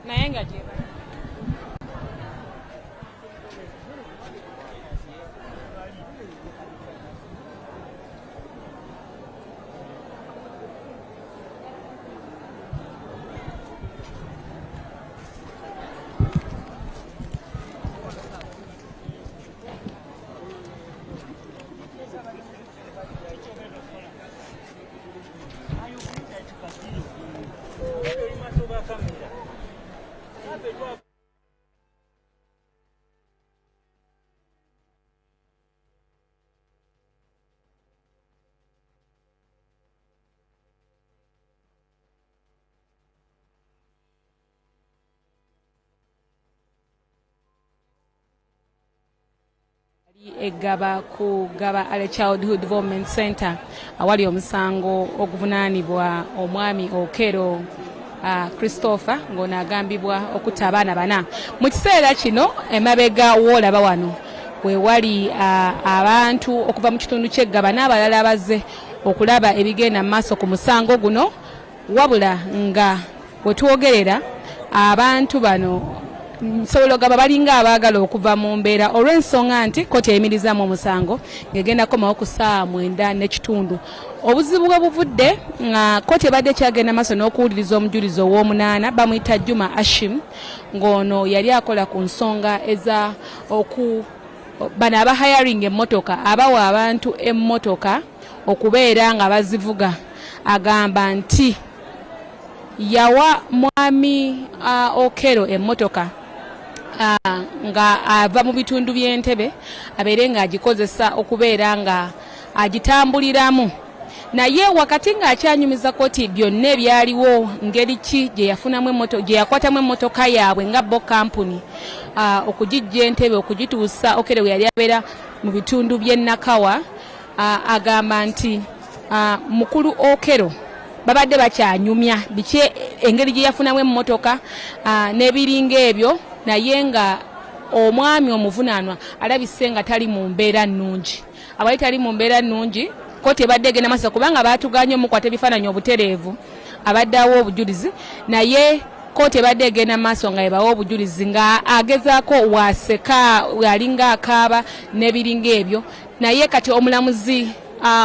naye nga gye bali. Ggaba ku Ggaba Early Childhood Development Center awali omusango oguvunaanibwa omwami Okello Christopher ng'ono agambibwa okutta abaana bana. Mu kiseera kino emabega w'olaba wano we wali abantu okuva mu kitundu ky'Eggaba n'abalala abazze okulaba ebigenda mu maaso ku musango guno, wabula nga we twogerera abantu bano Ggaba balinga abaagala okuva mu mbeera olw'ensonga nti kkooti eyimirizaamu omusango ng'egenda komawo ku ssaawa 9:30. Obuzibu bwe buvudde nga kkooti ebadde kyagenda maaso n'okuwuliriza omujulizi ow'omunaana bamuyita Juma Ashim ng'ono yali akola ku nsonga eza bano aba hiring emmotoka abawa abantu emmotoka okubeera nga bazivuga. Agamba nti yawa mwami Okello emmotoka nga ava mu bitundu by'Entebbe abeere ng'agikozesa okubeera nga agitambuliramu, naye wakati ng'akyanyumiza kkooti byonna ebyaliwo ngeri ki gye yafunamu emmotoka gye yakwatamu emmotoka yaabwe nga bo kampuni okugijja Entebbe okugituusa Okello we yali abeera mu bitundu by'e Nakawa. Agamba nti mukulu Okello babadde bakyanyumya biki engeri gye yafunamu emmotoka n'ebiringa ebyo, naye nga omwami omuvunaanwa alabise nga tali mu mbeera nnungi. Abali tali mu mbeera nnungi kkooti ebadde egenda maaso kubanga baatuganye omukwata ebifaananyi obutereevu abadde awo obujulizi, naye kkooti ebadde egenda maaso nga ebawa obujulizi nga agezaako waseka alinga akaaba n'ebiringa ebyo, naye kati omulamuzi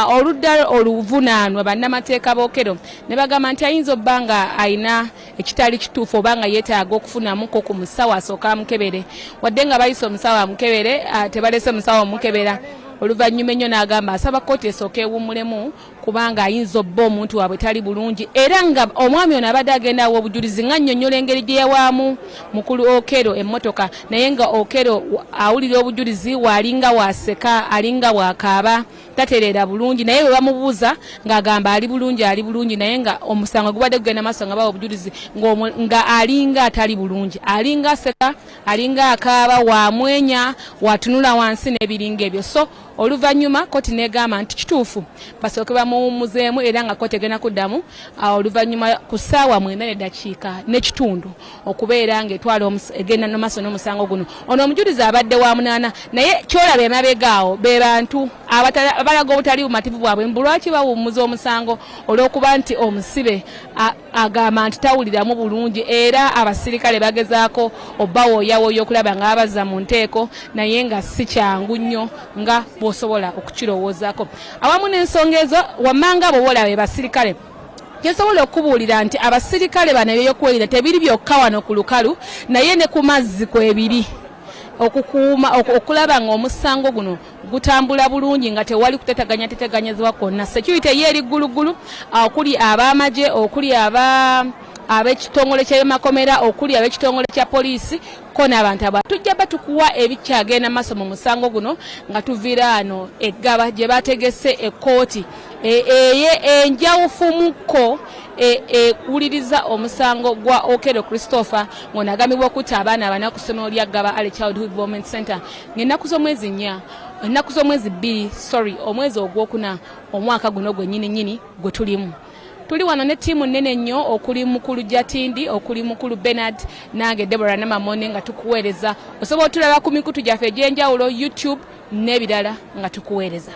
oludda oluvunaanwa bannamateeka b'Okello ne bagamba nti ayinza obba nga ayina ekitali kituufu oba nga yeetaaga okufunamuko ku musawo asooka amukebere, wadde nga bayise omusawo amukebere tebalese musawo amukebera. Oluvannyuma ennyo n'agamba asaba kkooti esooka ewummulemu kubanga ayinza obba omuntu waabwe tali bulungi, era nga omwami ono abadde agenda awo obujulizi nga nnyonnyola engeri gye yawaamu mukulu Okello emmotoka, naye nga Okello awulira obujulizi waalinga waseka alinga wakaaba tatereera bulungi, naye bwe bamubuuza ng'agamba ali bulungi, naye nga omusango gubadde gugenda maaso nga bawa obujulizi nga alinga atali bulungi, alinga aseka alinga akaaba wamwenya watunula wansi n'ebiringa ebyo. So oluvannyuma kkooti n'egamba nti kituufu basooke bamuwummuzeemu era nga kkooti egenda kuddamu oluvannyuma ku ssaawa 9:30 okubeera ng'etwala egenda no maaso n'omusango guno. Ono omujulizi abadde wa munaana, naye kyolaba emabega awo be bantu abalaga obutali bumativu bwabwe mbu lwaki bawummuza omusango olw'okuba nti omusibe agamba nti tawuliramu bulungi, era abasirikale bagezaako obbawooyawooya okulaba nga abazza mu nteeko, naye nga si kyangu nnyo nga bw'osobola okukirowoozaako. Awamu n'ensonga ezo wammanga abo boolaba be basirikale kyensobola okubuulira nti abasirikale bano ebyokwerinda tebiri byokka wano ku lukalu, naye ne ku mazzi kwebiri okukuuma okulaba ng'omusango guno gutambula bulungi nga tewali kuteteganyezebwa kwonna. Security yeeri gguluggulu, okuli ab'amagye, okuli ab'ekitongole ky'emakomera, okuli ab'ekitongole kya poliisi ko n'abantu abo. Tujja batukuwa ebikyagenda maaso mu musango guno nga tuviira ano Ggaba gye bategese ekkooti enjawufumuko ewuliriza omusango gwa Okello Christopher ng'ono agambibwa okutta abaana bana ku ssomero lya Ggaba Early Childhood Development Center ng'ennaku z'omwezi 2 omwezi ogwokuna omwaka guno gwennyini gwe tulimu. Tuli wano ne ttiimu nnene nnyo, okuli mukulu Jatindi, okuli mukulu Bernard, nange Deborah Namamone nga tukuweereza. Osobola otulaba ku mikutu gyaffe egy'enjawulo YouTube n'ebirala nga tukuweereza.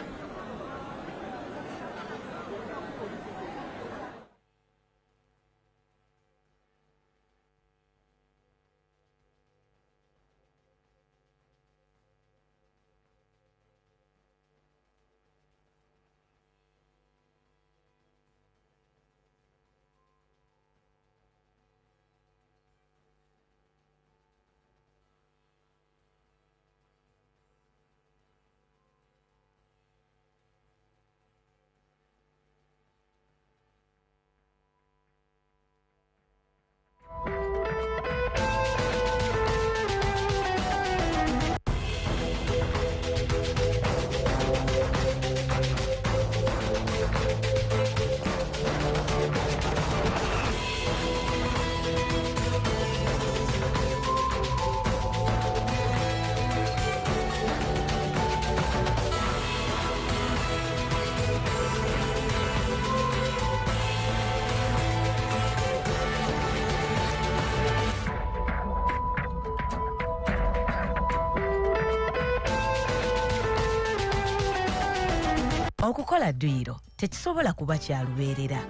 okukola dduyiro tekisobola kuba kya lubeerera.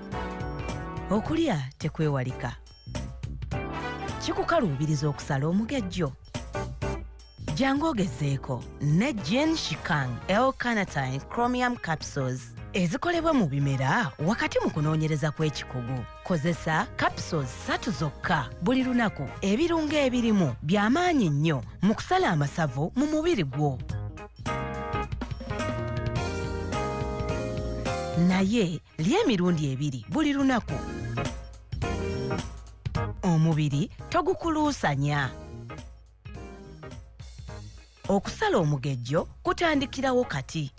Okulya tekwewalika. Kikukaluubiriza okusala omugejjo. Jangu ogezeeko ne Gene Shikang L-carnitine chromium capsules ezikolebwa mu bimera wakati mu kunoonyereza kw'ekikugu. Kozesa capsules 3 zokka buli lunaku. Ebirungo ebirimu by'amaanyi nnyo mu kusala amasavu mu mubiri gwo. Naye lya emirundi 2 buli lunaku. Omubiri togukuluusanya. Okusala omugejjo kutandikirawo kati.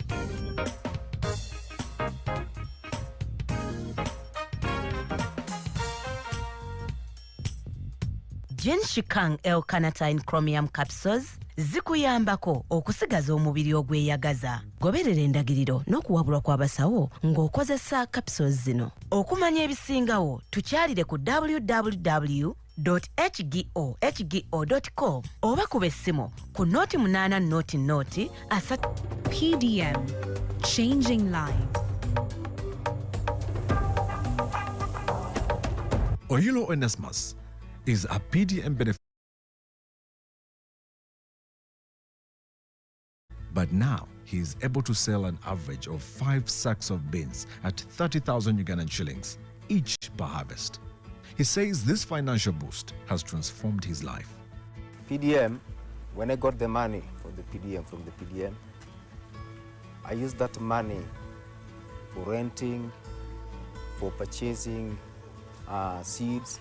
Gene Shikang L-carnitine chromium capsules zikuyambako okusigaza omubiri ogweyagaza. Goberera endagiriro n'okuwabulwa kw'abasawo ng'okozesa capsules zino. Okumanya ebisingawo tukyalire ku www.hgo.com oba kuba essimu ku noti 8 noti asatu. PDM, changing lives. Okello Onesmus is a PDM beneficiary. But now he is able to sell an average of 5 sacks of beans at 30,000 Ugandan shillings each per harvest. He says this financial boost has transformed his life. PDM, when I got the money from the PDM, I used that money for renting, for purchasing seeds,